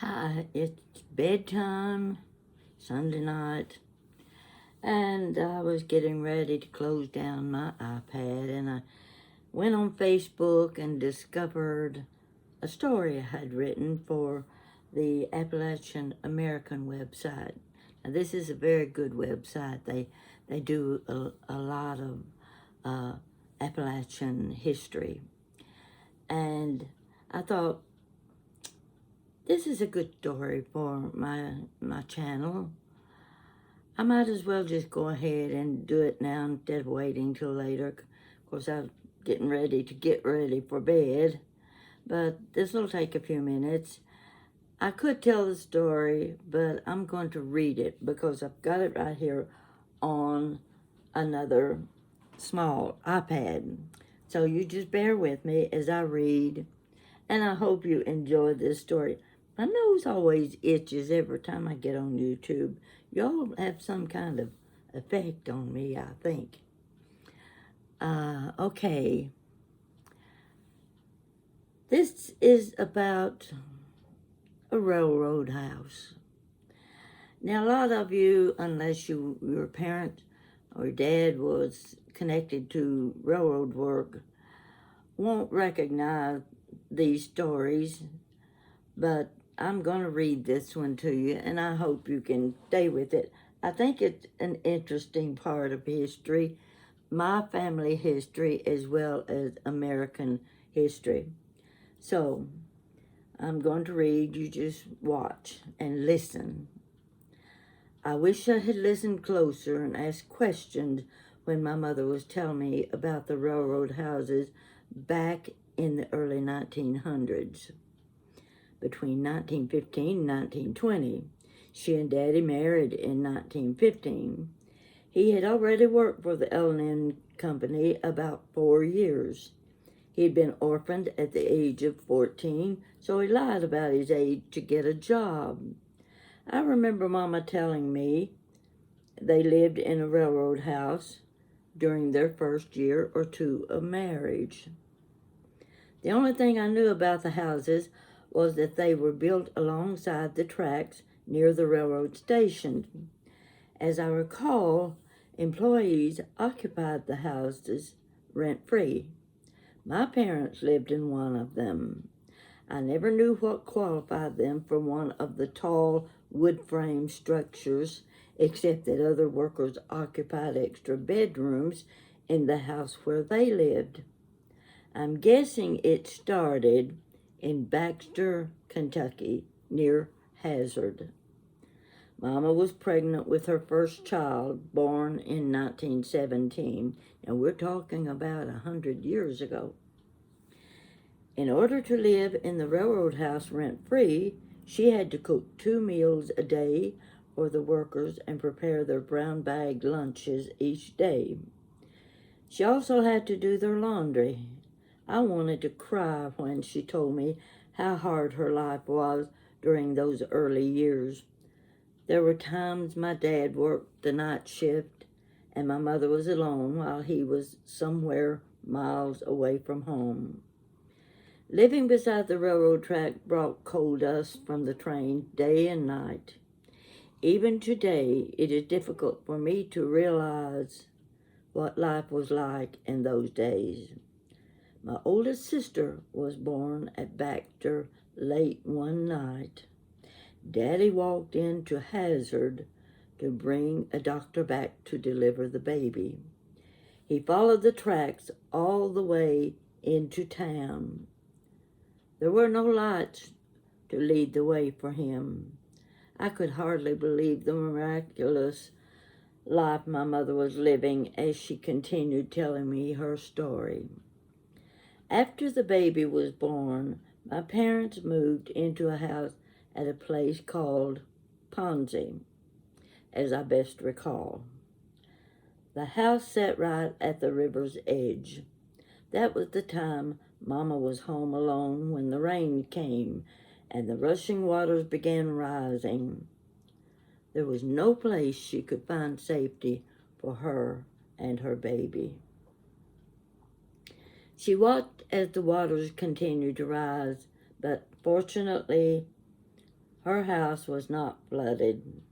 Hi, it's bedtime, Sunday night, and I was getting ready to close down my iPad, and I went on Facebook and discovered a story I had written for the Appalachian American website. Now, this is a very good website. They do a lot of Appalachian history, and I thought, this is a good story for my channel. I might as well just go ahead and do it now instead of waiting till later. Of course, I'm getting ready to get ready for bed, but this will take a few minutes. I could tell the story, but I'm going to read it because I've got it right here on another small iPad. So you just bear with me as I read, and I hope you enjoy this story. My nose always itches every time I get on YouTube. Y'all have some kind of effect on me, I think. Okay. This is about a railroad house. Now, a lot of you, unless your parent or dad was connected to railroad work, won't recognize these stories, but I'm going to read this one to you, and I hope you can stay with it. I think it's an interesting part of history, my family history as well as American history. So, I'm going to read, you just watch and listen. I wish I had listened closer and asked questions when my mother was telling me about the railroad houses back in the early 1900s. Between 1915 and 1920. She and Daddy married in 1915. He had already worked for the L&N Company about 4 years. He had been orphaned at the age of 14, so he lied about his age to get a job. I remember Mama telling me they lived in a railroad house during their first year or two of marriage. The only thing I knew about the houses was that they were built alongside the tracks near the railroad station. As I recall, employees occupied the houses rent-free. My parents lived in one of them. I never knew what qualified them for one of the tall wood frame structures, except that other workers occupied extra bedrooms in the house where they lived. I'm guessing it started in Dexter, Kentucky, near Hazard. Mama was pregnant with her first child, born in 1917, and we're talking about 100 years ago. In order to live in the railroad house rent-free, she had to cook 2 meals a day for the workers and prepare their brown bag lunches each day. She also had to do their laundry. I wanted to cry when she told me how hard her life was during those early years. There were times my dad worked the night shift and my mother was alone while he was somewhere miles away from home. Living beside the railroad track brought coal dust from the train day and night. Even today, it is difficult for me to realize what life was like in those days. My oldest sister was born at Dexter late one night. Daddy walked into Hazard to bring a doctor back to deliver the baby. He followed the tracks all the way into town. There were no lights to lead the way for him. I could hardly believe the miraculous life my mother was living as she continued telling me her story. After the baby was born, my parents moved into a house at a place called Ponzi, as I best recall. The house sat right at the river's edge. That was the time Mama was home alone when the rain came and the rushing waters began rising. There was no place she could find safety for her and her baby. She watched as the waters continued to rise, but fortunately, Her house was not flooded.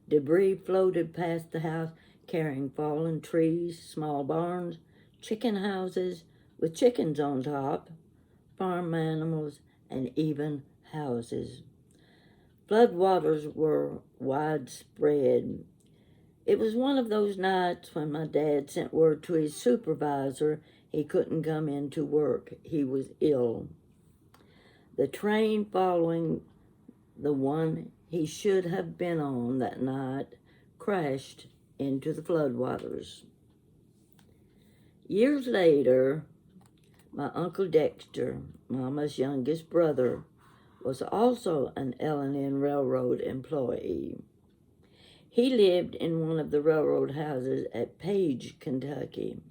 Debris floated past the house, carrying fallen trees, small barns, chicken houses with chickens on top, farm animals, and even houses. Floodwaters were widespread. It was one of those nights when my dad sent word to his supervisor he couldn't come in to work. He was ill. The train following the one he should have been on that night crashed into the floodwaters. Years later, my Uncle Dexter, Mama's youngest brother, was also an L&N Railroad employee. He lived in one of the railroad houses at Page, Kentucky.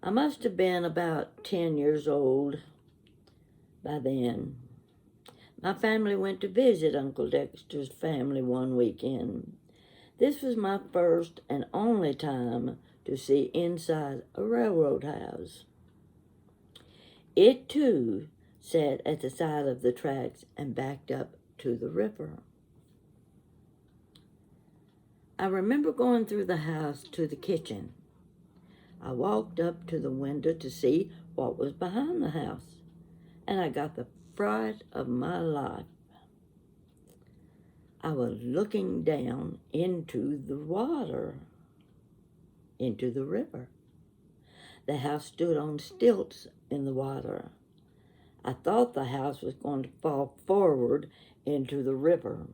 I must have been about 10 years old by then. My family went to visit Uncle Dexter's family one weekend. This was my first and only time to see inside a railroad house. It, too, sat at the side of the tracks and backed up to the river. I remember going through the house to the kitchen. I walked up to the window to see what was behind the house, and I got the fright of my life. I was looking down into the water, into the river. The house stood on stilts in the water. I thought the house was going to fall forward into the river.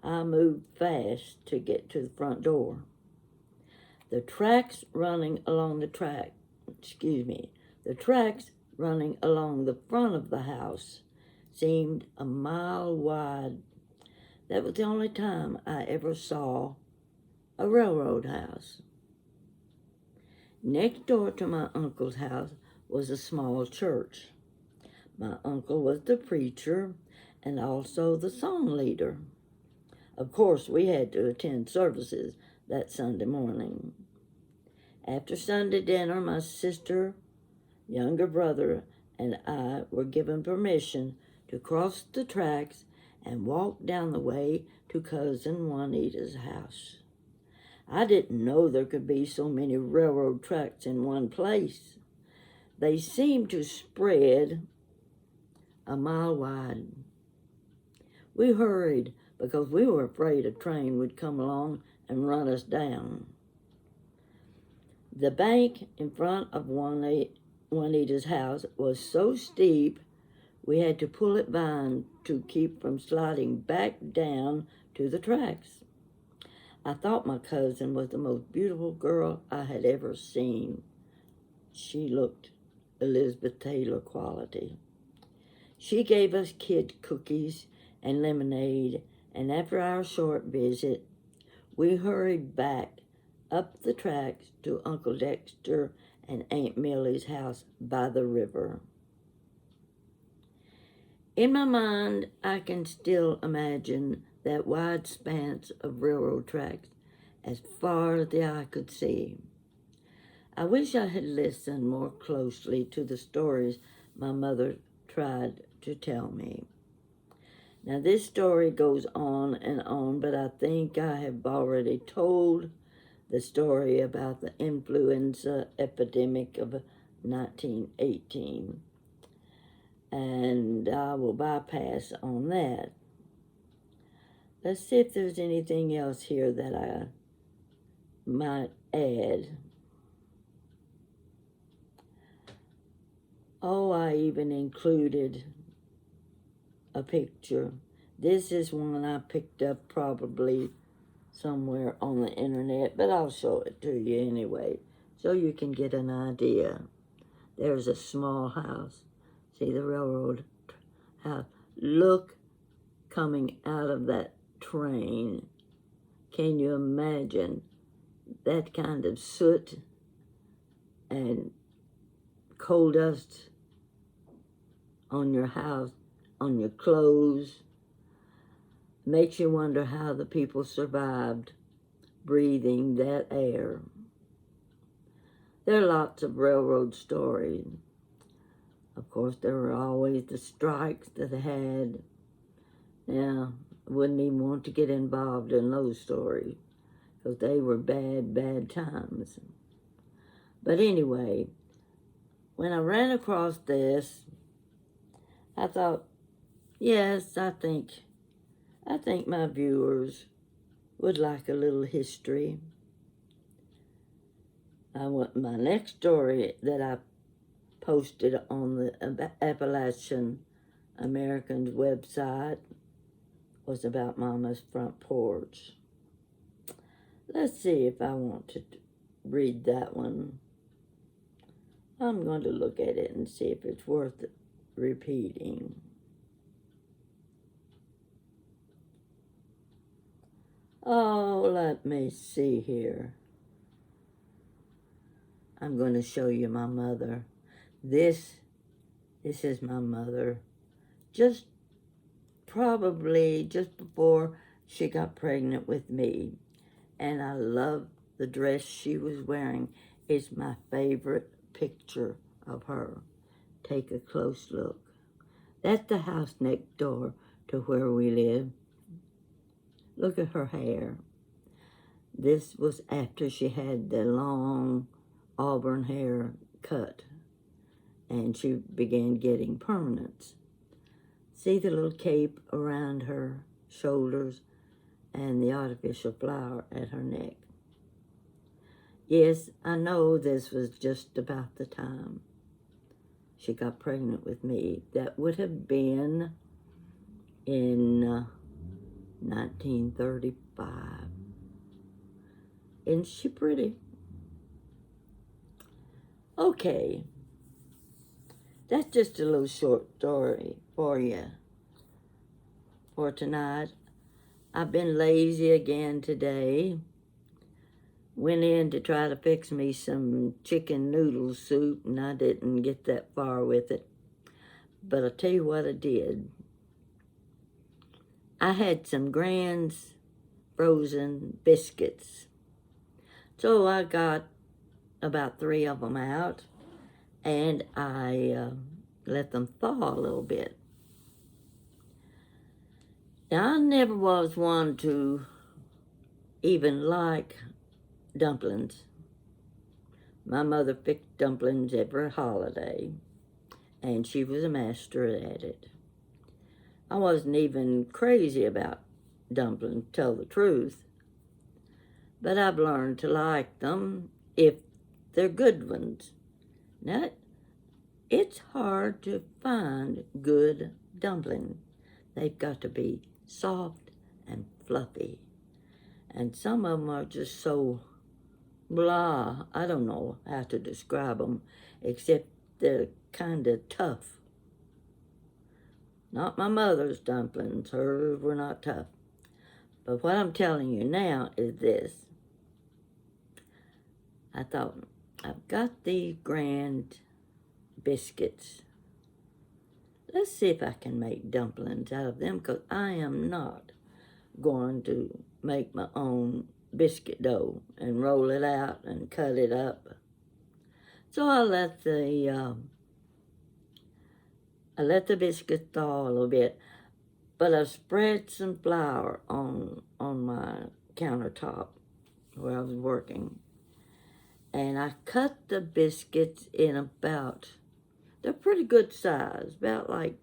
I moved fast to get to the front door. The tracks running along the tracks running along the front of the house seemed a mile wide. That was the only time I ever saw a railroad house. Next door to my uncle's house was a small church. My uncle was the preacher and also the song leader. Of course, we had to attend services that Sunday morning. After Sunday dinner, my sister, younger brother, and I were given permission to cross the tracks and walk down the way to Cousin Juanita's house. I didn't know there could be so many railroad tracks in one place. They seemed to spread a mile wide. We hurried because we were afraid a train would come along and run us down. The bank in front of Juanita's house was so steep we had to pull it by to keep from sliding back down to the tracks. I thought my cousin was the most beautiful girl I had ever seen. She looked Elizabeth Taylor quality. She gave us kid cookies and lemonade, and after our short visit, we hurried back up the tracks to Uncle Dexter and Aunt Millie's house by the river. In my mind, I can still imagine that wide span of railroad tracks as far as the eye could see. I wish I had listened more closely to the stories my mother tried to tell me. Now, this story goes on and on, but I think I have already told the story about the influenza epidemic of 1918, and I will bypass on that. Let's see if there's anything else here that I might add. Oh, I even included a picture. This is one I picked up probably somewhere on the internet, but I'll show it to you anyway so you can get an idea. There's a small house. See the railroad house? Look coming out of that train. Can you imagine that kind of soot and coal dust on your house, on your clothes? Makes you wonder how the people survived breathing that air. There are lots of railroad stories. Of course, there were always the strikes that they had. Now, I wouldn't even want to get involved in those stories because they were bad, bad times. But anyway, when I ran across this, I thought, yes, I think my viewers would like a little history. My next story that I posted on the Appalachian Americans website was about Mama's front porch. Let's see if I want to read that one. I'm going to look at it and see if it's worth repeating. Oh, let me see here. I'm going to show you my mother. This is my mother. Probably just before she got pregnant with me. And I love the dress she was wearing. It's my favorite picture of her. Take a close look. That's the house next door to where we live. Look at her hair. This was after she had the long auburn hair cut and she began getting permanents. See the little cape around her shoulders and the artificial flower at her neck. Yes, I know this was just about the time she got pregnant with me. That would have been in 1935. Isn't she pretty? Okay, that's just a little short story for you for tonight. I've been lazy again today. Went in to try to fix me some chicken noodle soup, and I didn't get that far with it. But I'll tell you what I did. I had some Grand's frozen biscuits. So I got about 3 of them out, and I let them thaw a little bit. Now, I never was one to even like dumplings. My mother fixed dumplings every holiday, and she was a master at it. I wasn't even crazy about dumplings, to tell the truth, but I've learned to like them if they're good ones. Now, it's hard to find good dumplings. They've got to be soft and fluffy, and some of them are just so blah. I don't know how to describe them, except they're kind of tough. Not my mother's dumplings. Hers were not tough. But what I'm telling you now is this. I thought, I've got these Grand biscuits. Let's see if I can make dumplings out of them, because I am not going to make my own biscuit dough and roll it out and cut it up. So I let the biscuits thaw a little bit, but I spread some flour on my countertop where I was working, and I cut the biscuits in they're pretty good size, about like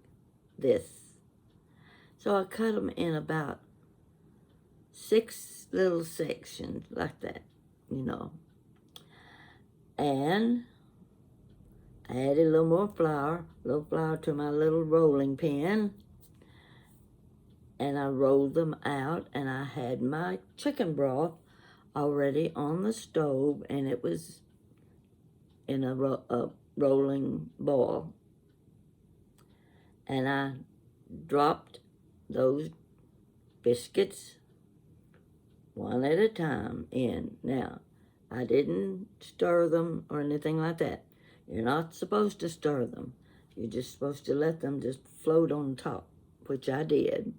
this. So I cut them in about 6 little sections like that, and I added a little flour to my little rolling pin, and I rolled them out, and I had my chicken broth already on the stove, and it was in a rolling boil. And I dropped those biscuits one at a time in. Now, I didn't stir them or anything like that. You're not supposed to stir them. You're just supposed to let them just float on top, which I did.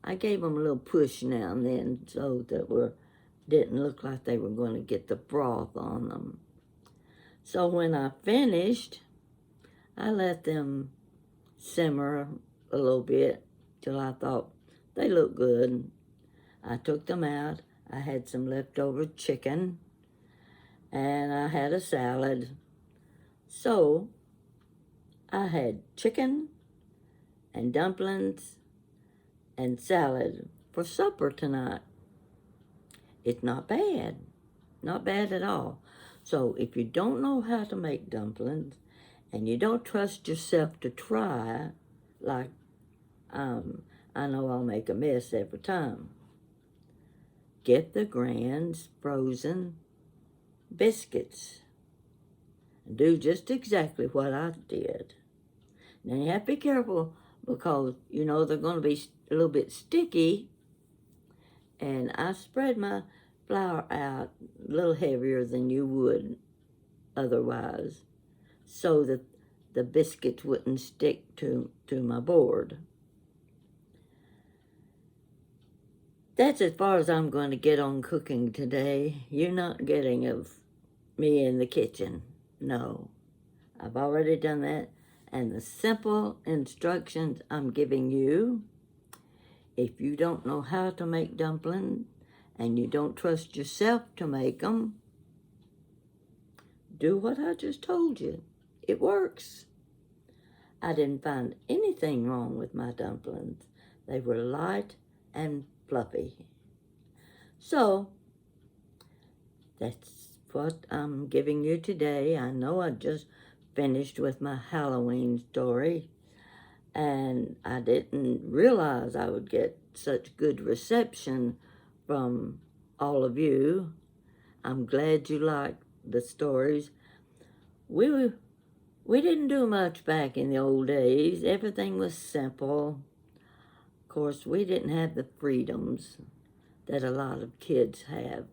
I gave them a little push now and then so that didn't look like they were going to get the broth on them. So when I finished, I let them simmer a little bit till I thought They look good. I took them out. I had some leftover chicken, and I had a salad. So I had chicken and dumplings and salad for supper tonight. It's not bad. Not bad at all. So if you don't know how to make dumplings and you don't trust yourself to try, like I know I'll make a mess every time, get the Grand's frozen biscuits. Do just exactly what I did. Now you have to be careful because you know they're going to be a little bit sticky, and I spread my flour out a little heavier than you would otherwise so that the biscuits wouldn't stick to my board. That's as far as I'm going to get on cooking today. You're not getting of me in the kitchen. No, I've already done that. And the simple instructions I'm giving you, if you don't know how to make dumplings and you don't trust yourself to make them, do what I just told you. It works. I didn't find anything wrong with my dumplings. They were light and fluffy. So, that's what I'm giving you today. I know I just finished with my Halloween story, and I didn't realize I would get such good reception from all of you. I'm glad you liked the stories. We didn't do much back in the old days. Everything was simple. Of course, we didn't have the freedoms that a lot of kids have.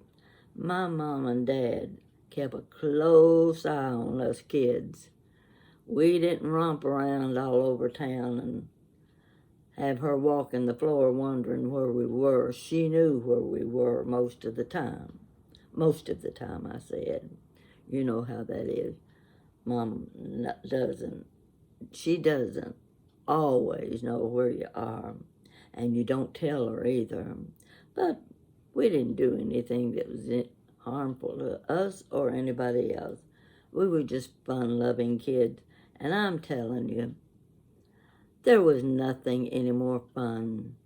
My mom and dad kept a close eye on us kids. We didn't romp around all over town and have her walking the floor wondering where we were. She knew where we were most of the time. Most of the time, I said. You know how that is. Mom doesn't. She doesn't always know where you are. And you don't tell her either. But we didn't do anything that was harmful to us or anybody else. We were just fun-loving kids. And I'm telling you, there was nothing any more fun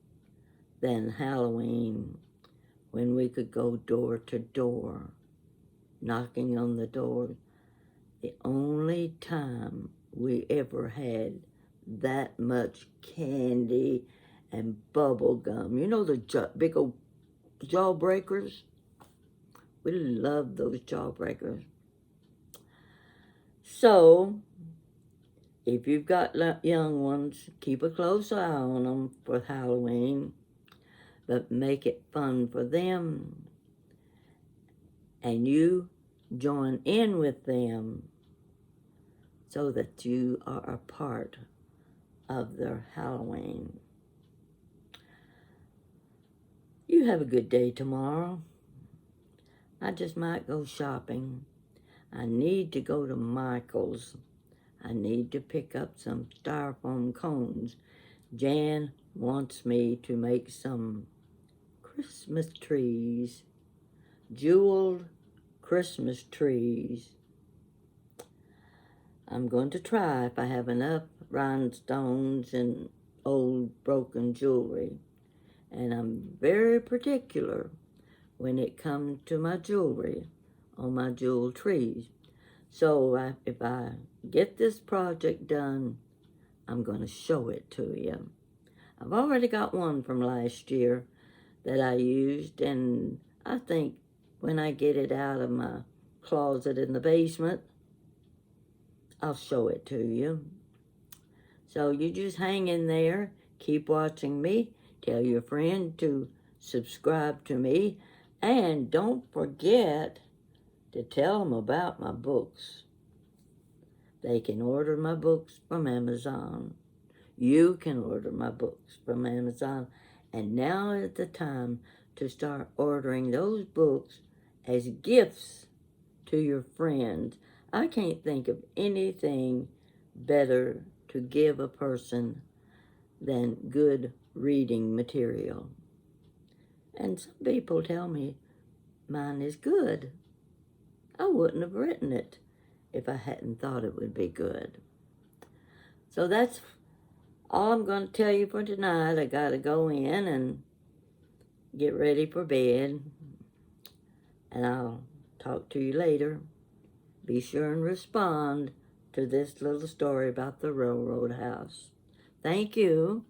than Halloween when we could go door to door, knocking on the door. The only time we ever had that much candy and bubble gum. You know the big old jawbreakers? We loved those jawbreakers. So, if you've got young ones, keep a close eye on them for Halloween, but make it fun for them. And you join in with them so that you are a part of their Halloween. You have a good day tomorrow. I just might go shopping. I need to go to Michael's. I need to pick up some styrofoam cones. Jan wants me to make some Christmas trees, jeweled Christmas trees. I'm going to try if I have enough rhinestones and old broken jewelry. And I'm very particular when it comes to my jewelry on my jewel trees. So if I get this project done, I'm going to show it to you. I've already got one from last year that I used, and I think when I get it out of my closet in the basement, I'll show it to you. So you just hang in there, keep watching me, tell your friend to subscribe to me, and don't forget to tell them about my books. They can order my books from Amazon. You can order my books from Amazon. And now is the time to start ordering those books as gifts to your friends. I can't think of anything better to give a person than good reading material. And some people tell me mine is good. I wouldn't have written it if I hadn't thought it would be good. So that's all I'm going to tell you for tonight. I got to go in and get ready for bed. And I'll talk to you later. Be sure and respond to this little story about the railroad house. Thank you.